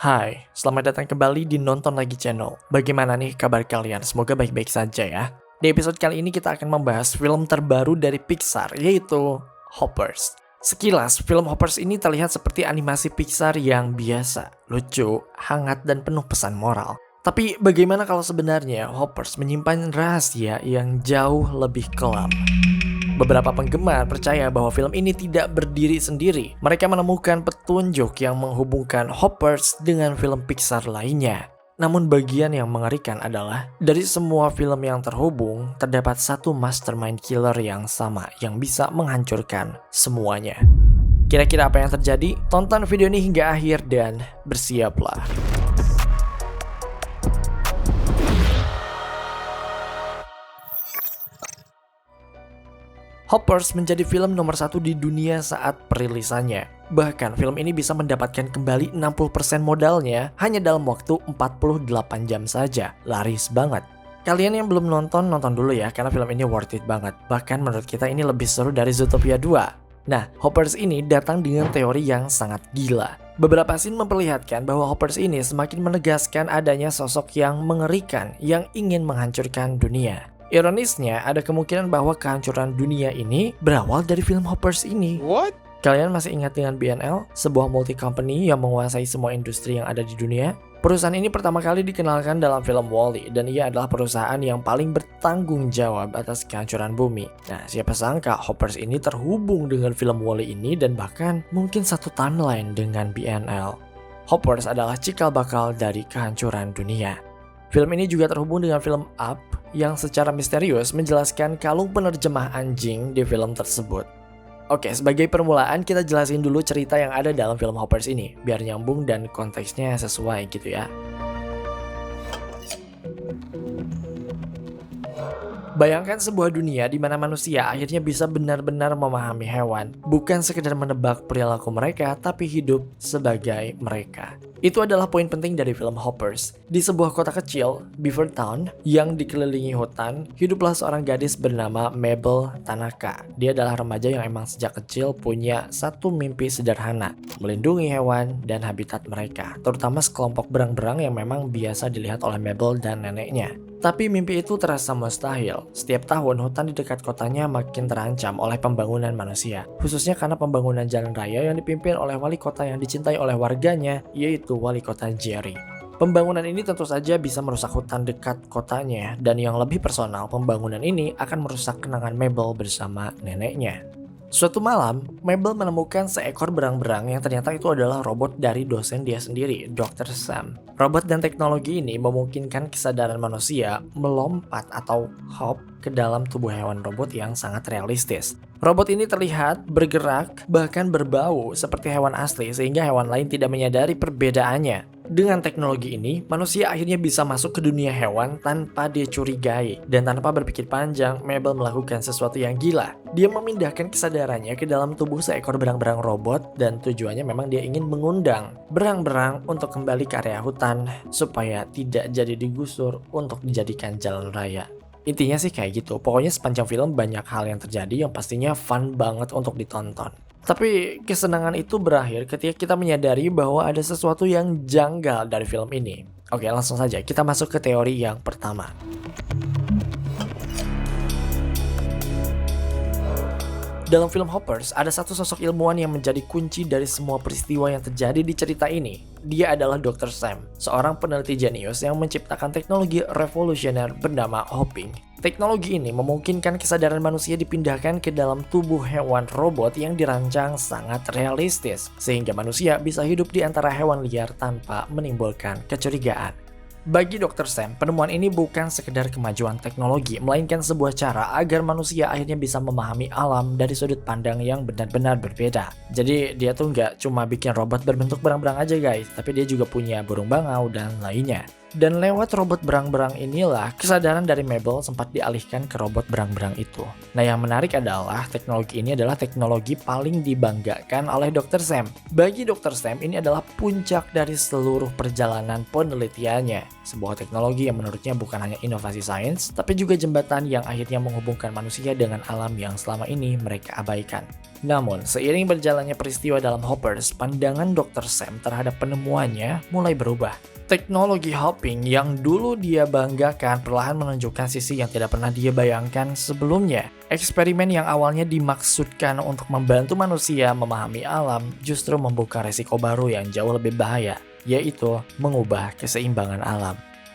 Hai, selamat datang kembali di Nonton Lagi Channel. Bagaimana nih kabar kalian? Semoga baik-baik saja ya. Di episode kali ini kita akan membahas film terbaru dari Pixar, yaitu Hoppers. Sekilas, film Hoppers ini terlihat seperti animasi Pixar yang biasa, lucu, hangat, dan penuh pesan moral. Tapi bagaimana kalau sebenarnya Hoppers menyimpan rahasia yang jauh lebih kelam? Beberapa penggemar percaya bahwa film ini tidak berdiri sendiri. Mereka menemukan petunjuk yang menghubungkan Hoppers dengan film Pixar lainnya. Namun bagian yang mengerikan adalah, dari semua film yang terhubung, terdapat satu mastermind killer yang sama yang bisa menghancurkan semuanya. Kira-kira apa yang terjadi? Tonton video ini hingga akhir dan bersiaplah. Hoppers menjadi film nomor 1 di dunia saat perilisannya. Bahkan film ini bisa mendapatkan kembali 60% modalnya hanya dalam waktu 48 jam saja. Laris banget. Kalian yang belum nonton dulu ya, karena film ini worth it banget. Bahkan menurut kita ini lebih seru dari Zootopia 2. Nah, Hoppers ini datang dengan teori yang sangat gila. Beberapa scene memperlihatkan bahwa Hoppers ini semakin menegaskan adanya sosok yang mengerikan yang ingin menghancurkan dunia. Ironisnya, ada kemungkinan bahwa kehancuran dunia ini berawal dari film Hoppers ini. What? Kalian masih ingat dengan BNL, sebuah multi-company yang menguasai semua industri yang ada di dunia? Perusahaan ini pertama kali dikenalkan dalam film WALL-E, dan ia adalah perusahaan yang paling bertanggung jawab atas kehancuran bumi. Nah, siapa sangka Hoppers ini terhubung dengan film WALL-E ini dan bahkan mungkin satu timeline dengan BNL. Hoppers adalah cikal bakal dari kehancuran dunia. Film ini juga terhubung dengan film Up, yang secara misterius menjelaskan kalung penerjemah anjing di film tersebut. Oke, sebagai permulaan kita jelasin dulu cerita yang ada dalam film Hoppers ini, biar nyambung dan konteksnya sesuai gitu ya. Bayangkan sebuah dunia di mana manusia akhirnya bisa benar-benar memahami hewan, bukan sekedar menebak perilaku mereka, tapi hidup sebagai mereka. Itu adalah poin penting dari film Hoppers. Di sebuah kota kecil, Beavertown, yang dikelilingi hutan, hiduplah seorang gadis bernama Mabel Tanaka. Dia adalah remaja yang emang sejak kecil punya satu mimpi sederhana, melindungi hewan dan habitat mereka, terutama sekelompok berang-berang yang memang biasa dilihat oleh Mabel dan neneknya. Tapi mimpi itu terasa mustahil. Setiap tahun hutan di dekat kotanya makin terancam oleh pembangunan manusia, khususnya karena pembangunan jalan raya yang dipimpin oleh wali kota yang dicintai oleh warganya, yaitu wali kota Jerry. Pembangunan ini tentu saja bisa merusak hutan dekat kotanya, dan yang lebih personal, pembangunan ini akan merusak kenangan Mabel bersama neneknya. Suatu malam, Mabel menemukan seekor berang-berang yang ternyata itu adalah robot dari dosen dia sendiri, Dr. Sam. Robot dan teknologi ini memungkinkan kesadaran manusia melompat atau hop ke dalam tubuh hewan robot yang sangat realistis. Robot ini terlihat bergerak, bahkan berbau seperti hewan asli sehingga hewan lain tidak menyadari perbedaannya. Dengan teknologi ini, manusia akhirnya bisa masuk ke dunia hewan tanpa dicurigai. Dan tanpa berpikir panjang, Mabel melakukan sesuatu yang gila. Dia memindahkan kesadarannya ke dalam tubuh seekor berang-berang robot, dan tujuannya memang dia ingin mengundang berang-berang untuk kembali ke area hutan supaya tidak jadi digusur untuk dijadikan jalan raya. Intinya sih kayak gitu. Pokoknya sepanjang film banyak hal yang terjadi yang pastinya fun banget untuk ditonton. Tapi kesenangan itu berakhir ketika kita menyadari bahwa ada sesuatu yang janggal dari film ini. Oke, langsung saja kita masuk ke teori yang pertama. Dalam film Hoppers, ada satu sosok ilmuwan yang menjadi kunci dari semua peristiwa yang terjadi di cerita ini. Dia adalah Dr. Sam, seorang peneliti jenius yang menciptakan teknologi revolusioner bernama hopping. Teknologi ini memungkinkan kesadaran manusia dipindahkan ke dalam tubuh hewan robot yang dirancang sangat realistis, sehingga manusia bisa hidup di antara hewan liar tanpa menimbulkan kecurigaan. Bagi Dr. Sam, penemuan ini bukan sekedar kemajuan teknologi, melainkan sebuah cara agar manusia akhirnya bisa memahami alam dari sudut pandang yang benar-benar berbeda. Jadi dia tuh nggak cuma bikin robot berbentuk berang-berang aja guys, tapi dia juga punya burung bangau dan lainnya. Dan lewat robot berang-berang inilah kesadaran dari Mabel sempat dialihkan ke robot berang-berang itu. Nah, yang menarik adalah teknologi ini adalah teknologi paling dibanggakan oleh Dr. Sam. Bagi Dr. Sam, ini adalah puncak dari seluruh perjalanan penelitiannya. Sebuah teknologi yang menurutnya bukan hanya inovasi sains, tapi juga jembatan yang akhirnya menghubungkan manusia dengan alam yang selama ini mereka abaikan. Namun, seiring berjalannya peristiwa dalam Hoppers, pandangan Dr. Sam terhadap penemuannya mulai berubah. Teknologi hopping yang dulu dia banggakan perlahan menunjukkan sisi yang tidak pernah dia bayangkan sebelumnya. Eksperimen yang awalnya dimaksudkan untuk membantu manusia memahami alam justru membuka resiko baru yang jauh lebih bahaya, yaitu mengubah keseimbangan alam.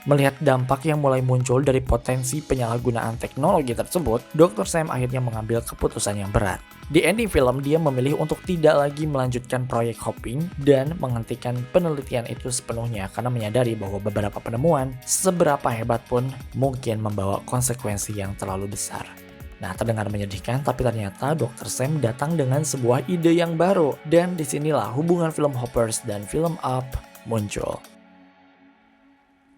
Melihat dampak yang mulai muncul dari potensi penyalahgunaan teknologi tersebut, Dr. Sam akhirnya mengambil keputusan yang berat. Di ending film, dia memilih untuk tidak lagi melanjutkan proyek hopping dan menghentikan penelitian itu sepenuhnya karena menyadari bahwa beberapa penemuan, seberapa hebat pun, mungkin membawa konsekuensi yang terlalu besar. Nah, terdengar menyedihkan, tapi ternyata Dr. Sam datang dengan sebuah ide yang baru. Dan disinilah hubungan film Hoppers dan film Up muncul.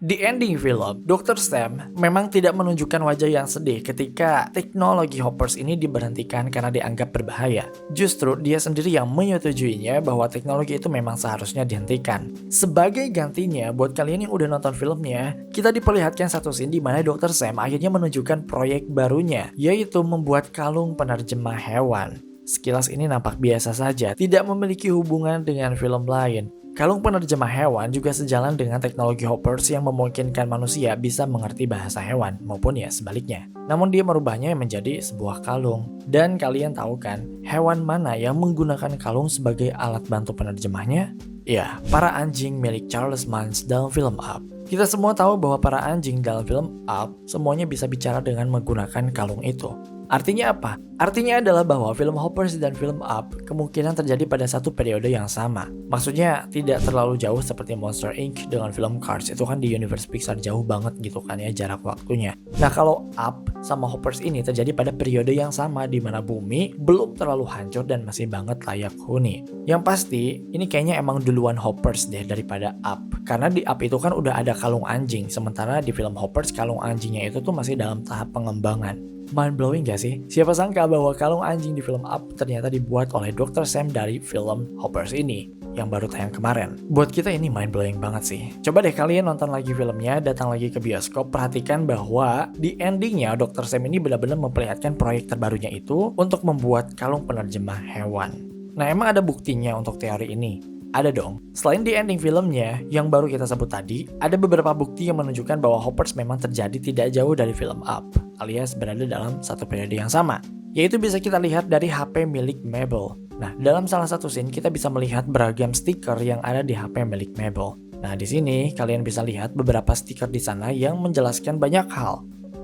Di ending film, Dr. Sam memang tidak menunjukkan wajah yang sedih ketika teknologi Hoppers ini diberhentikan karena dianggap berbahaya. Justru dia sendiri yang menyetujuinya bahwa teknologi itu memang seharusnya dihentikan. Sebagai gantinya, buat kalian yang udah nonton filmnya, kita diperlihatkan satu scene di mana Dr. Sam akhirnya menunjukkan proyek barunya, yaitu membuat kalung penerjemah hewan. Sekilas ini nampak biasa saja, tidak memiliki hubungan dengan film lain. Kalung penerjemah hewan juga sejalan dengan teknologi Hoppers yang memungkinkan manusia bisa mengerti bahasa hewan, maupun ya sebaliknya. Namun dia merubahnya menjadi sebuah kalung. Dan kalian tahu kan, hewan mana yang menggunakan kalung sebagai alat bantu penerjemahnya? Ya, para anjing milik Charles Mance dalam film Up. Kita semua tahu bahwa para anjing dalam film Up semuanya bisa bicara dengan menggunakan kalung itu. Artinya apa? Artinya adalah bahwa film Hoppers dan film Up kemungkinan terjadi pada satu periode yang sama. Maksudnya tidak terlalu jauh seperti Monster Inc. dengan film Cars, itu kan di universe Pixar jauh banget gitu kan ya jarak waktunya. Nah, kalau Up sama Hoppers ini terjadi pada periode yang sama di mana bumi belum terlalu hancur dan masih banget layak huni. Yang pasti ini kayaknya emang duluan Hoppers deh daripada Up. Karena di Up itu kan udah ada kalung anjing, sementara di film Hoppers kalung anjingnya itu tuh masih dalam tahap pengembangan. Mind blowing gak sih? Siapa sangka bahwa kalung anjing di film Up ternyata dibuat oleh Dr. Sam dari film Hoppers ini yang baru tayang kemarin. Buat kita ini mind blowing banget sih. Coba deh kalian nonton lagi filmnya, datang lagi ke bioskop, perhatikan bahwa di endingnya Dr. Sam ini benar-benar memperlihatkan proyek terbarunya itu untuk membuat kalung penerjemah hewan. Nah, emang ada buktinya untuk teori ini? Ada dong. Selain di ending filmnya yang baru kita sebut tadi, ada beberapa bukti yang menunjukkan bahwa Hoppers memang terjadi tidak jauh dari film Up, alias berada dalam satu periode yang sama. Yaitu bisa kita lihat dari HP milik Mabel. Nah, dalam salah satu scene kita bisa melihat beragam stiker yang ada di HP milik Mabel. Nah, di sini kalian bisa lihat beberapa stiker di sana yang menjelaskan banyak hal.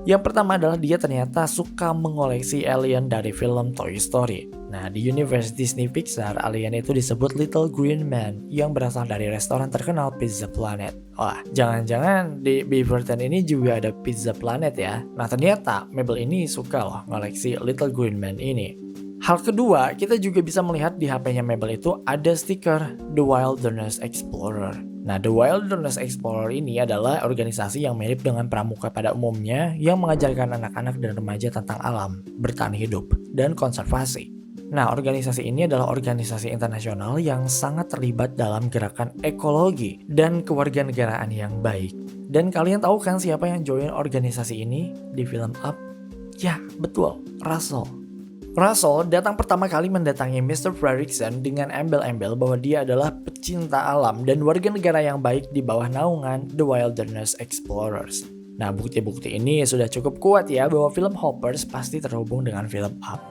Yang pertama adalah dia ternyata suka mengoleksi alien dari film Toy Story. Nah, di universe Disney Pixar, alien itu disebut Little Green Man yang berasal dari restoran terkenal Pizza Planet. Wah, jangan-jangan di Beaverton ini juga ada Pizza Planet ya? Nah, ternyata Mabel ini suka loh ngoleksi Little Green Man ini. Hal kedua, kita juga bisa melihat di HP-nya Mabel itu ada stiker The Wilderness Explorer. Nah, The Wilderness Explorer ini adalah organisasi yang mirip dengan pramuka pada umumnya yang mengajarkan anak-anak dan remaja tentang alam, bertahan hidup, dan konservasi. Nah, organisasi ini adalah organisasi internasional yang sangat terlibat dalam gerakan ekologi dan kewarganegaraan yang baik. Dan kalian tahu kan siapa yang join organisasi ini di film Up? Ya, betul, Russell. Russell datang pertama kali mendatangi Mr. Fredricksen dengan embel-embel bahwa dia adalah pecinta alam dan warga negara yang baik di bawah naungan The Wilderness Explorers. Nah, bukti-bukti ini sudah cukup kuat ya bahwa film Hoppers pasti terhubung dengan film Up.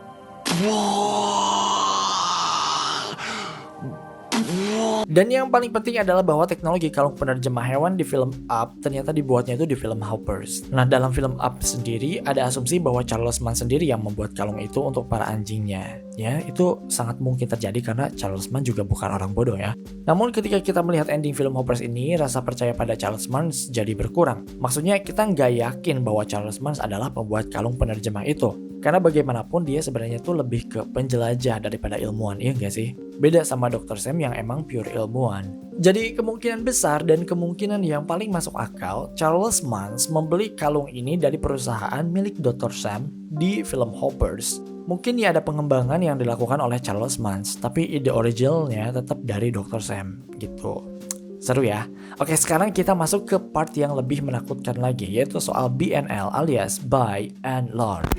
Dan yang paling penting adalah bahwa teknologi kalung penerjemah hewan di film Up ternyata dibuatnya itu di film Hoppers. Nah, dalam film Up sendiri ada asumsi bahwa Charles Mance sendiri yang membuat kalung itu untuk para anjingnya. Ya, itu sangat mungkin terjadi karena Charles Mance juga bukan orang bodoh ya. Namun ketika kita melihat ending film Hoppers ini, rasa percaya pada Charles Mance jadi berkurang. Maksudnya kita nggak yakin bahwa Charles Mance adalah pembuat kalung penerjemah itu. Karena bagaimanapun dia sebenarnya tuh lebih ke penjelajah daripada ilmuwan, iya nggak sih? Beda sama Dr. Sam yang emang pure ilmuwan. Jadi kemungkinan besar dan kemungkinan yang paling masuk akal, Charles Mance membeli kalung ini dari perusahaan milik Dr. Sam di film Hoppers. Mungkin ya ada pengembangan yang dilakukan oleh Charles Mance, tapi ide originalnya tetap dari Dr. Sam gitu. Seru ya? Oke, sekarang kita masuk ke part yang lebih menakutkan lagi, yaitu soal BNL alias By and Large.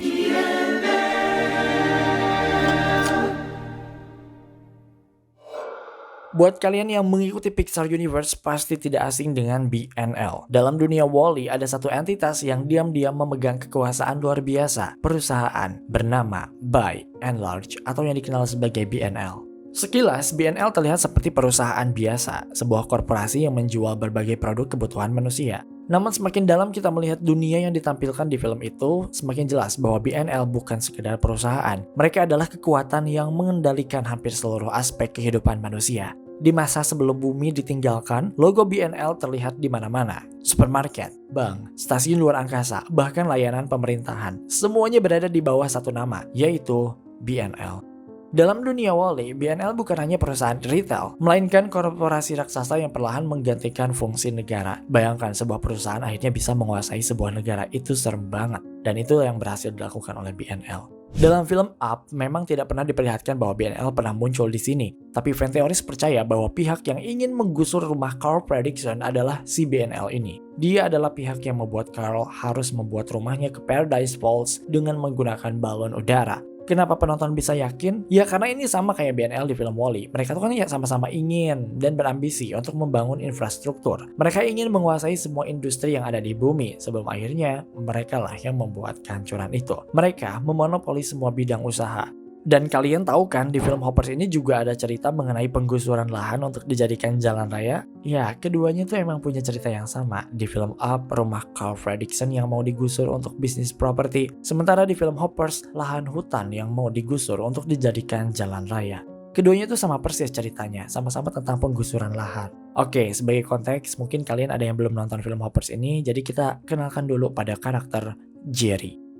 Buat kalian yang mengikuti Pixar Universe pasti tidak asing dengan BNL. Dalam dunia Wall-E ada satu entitas yang diam-diam memegang kekuasaan luar biasa, perusahaan bernama By and Large atau yang dikenal sebagai BNL. Sekilas, BNL terlihat seperti perusahaan biasa, sebuah korporasi yang menjual berbagai produk kebutuhan manusia. Namun semakin dalam kita melihat dunia yang ditampilkan di film itu, semakin jelas bahwa BNL bukan sekedar perusahaan. Mereka adalah kekuatan yang mengendalikan hampir seluruh aspek kehidupan manusia. Di masa sebelum bumi ditinggalkan, logo BNL terlihat di mana-mana. Supermarket, bank, stasiun luar angkasa, bahkan layanan pemerintahan. Semuanya berada di bawah satu nama, yaitu BNL. Dalam dunia Wall-E, BNL bukan hanya perusahaan retail, melainkan korporasi raksasa yang perlahan menggantikan fungsi negara. Bayangkan sebuah perusahaan akhirnya bisa menguasai sebuah negara, itu serem banget. Dan itu yang berhasil dilakukan oleh BNL. Dalam film Up, memang tidak pernah diperlihatkan bahwa BNL pernah muncul di sini. Tapi fan teoris percaya bahwa pihak yang ingin menggusur rumah Carl Fredricksen adalah si BNL ini. Dia adalah pihak yang membuat Carl harus membuat rumahnya ke Paradise Falls dengan menggunakan balon udara. Kenapa penonton bisa yakin? Ya karena ini sama kayak BNL di film Wall-E. Mereka tuh kan ya sama-sama ingin dan berambisi untuk membangun infrastruktur. Mereka ingin menguasai semua industri yang ada di bumi sebelum akhirnya mereka lah yang membuat kehancuran itu. Mereka memonopoli semua bidang usaha. Dan kalian tahu kan di film Hoppers ini juga ada cerita mengenai penggusuran lahan untuk dijadikan jalan raya? Ya, keduanya tuh emang punya cerita yang sama. Di film Up, rumah Carl Fredricksen yang mau digusur untuk bisnis properti. Sementara di film Hoppers, lahan hutan yang mau digusur untuk dijadikan jalan raya. Keduanya tuh sama persis ceritanya, sama-sama tentang penggusuran lahan. Oke, sebagai konteks, mungkin kalian ada yang belum nonton film Hoppers ini, jadi kita kenalkan dulu pada karakter Jerry.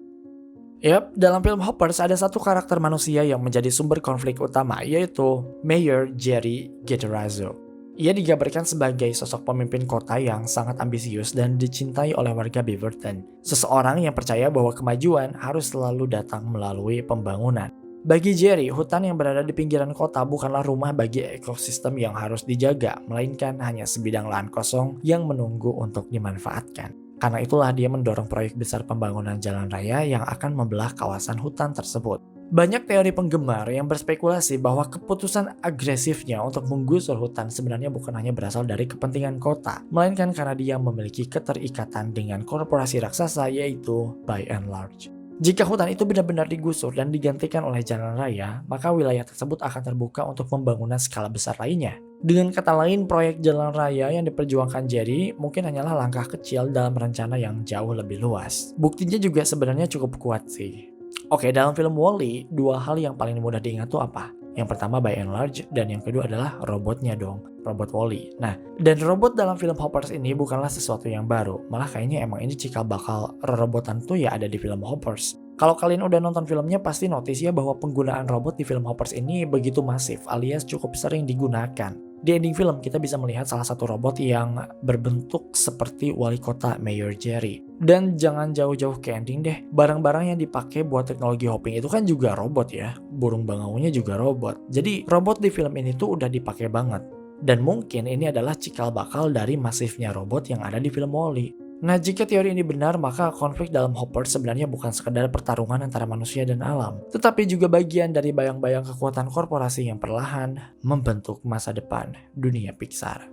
Yap, dalam film Hoppers ada satu karakter manusia yang menjadi sumber konflik utama, yaitu Mayor Jerry Ghettorazzo. Ia digambarkan sebagai sosok pemimpin kota yang sangat ambisius dan dicintai oleh warga Beaverton. Seseorang yang percaya bahwa kemajuan harus selalu datang melalui pembangunan. Bagi Jerry, hutan yang berada di pinggiran kota bukanlah rumah bagi ekosistem yang harus dijaga, melainkan hanya sebidang lahan kosong yang menunggu untuk dimanfaatkan. Karena itulah dia mendorong proyek besar pembangunan jalan raya yang akan membelah kawasan hutan tersebut. Banyak teori penggemar yang berspekulasi bahwa keputusan agresifnya untuk menggusur hutan sebenarnya bukan hanya berasal dari kepentingan kota, melainkan karena dia memiliki keterikatan dengan korporasi raksasa yaitu By and Large. Jika hutan itu benar-benar digusur dan digantikan oleh jalan raya, maka wilayah tersebut akan terbuka untuk pembangunan skala besar lainnya. Dengan kata lain, proyek jalan raya yang diperjuangkan Jerry mungkin hanyalah langkah kecil dalam rencana yang jauh lebih luas. Buktinya juga sebenarnya cukup kuat sih. Oke, dalam film Wall-E, dua hal yang paling mudah diingat tuh apa? Yang pertama By and Large, dan yang kedua adalah robotnya dong, robot Wall-E. Nah, dan robot dalam film Hoppers ini bukanlah sesuatu yang baru, malah kayaknya emang ini cikal bakal robotan tuh ya ada di film Hoppers. Kalau kalian udah nonton filmnya pasti notice ya bahwa penggunaan robot di film Hoppers ini begitu masif alias cukup sering digunakan. Di ending film kita bisa melihat salah satu robot yang berbentuk seperti wali kota Mayor Jerry. Dan jangan jauh-jauh ke ending deh, barang-barang yang dipakai buat teknologi hopping itu kan juga robot ya. Burung bangaunya juga robot. Jadi robot di film ini tuh udah dipakai banget. Dan mungkin ini adalah cikal bakal dari masifnya robot yang ada di film Wall-E. Nah, jika teori ini benar, maka konflik dalam Hoppers sebenarnya bukan sekedar pertarungan antara manusia dan alam, tetapi juga bagian dari bayang-bayang kekuatan korporasi yang perlahan membentuk masa depan dunia Pixar.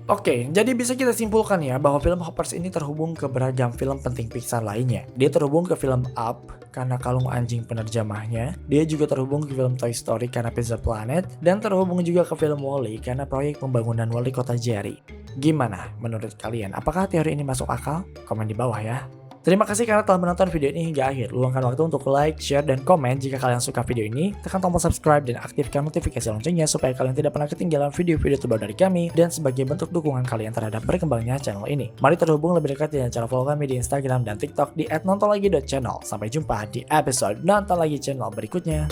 Oke, jadi bisa kita simpulkan ya bahwa film Hoppers ini terhubung ke beragam film penting Pixar lainnya. Dia terhubung ke film Up karena kalung anjing penerjemahnya, dia juga terhubung ke film Toy Story karena Pizza Planet, dan terhubung juga ke film Wall-E karena proyek pembangunan wali kota Jerry. Gimana menurut kalian? Apakah teori ini masuk akal? Komen di bawah ya. Terima kasih karena telah menonton video ini hingga akhir. Luangkan waktu untuk like, share, dan komen jika kalian suka video ini. Tekan tombol subscribe dan aktifkan notifikasi loncengnya supaya kalian tidak pernah ketinggalan video-video terbaru dari kami dan sebagai bentuk dukungan kalian terhadap berkembangnya channel ini. Mari terhubung lebih dekat dengan cara follow kami di Instagram dan TikTok di @nontonlagi.channel. Sampai jumpa di episode Nonton Lagi Channel berikutnya.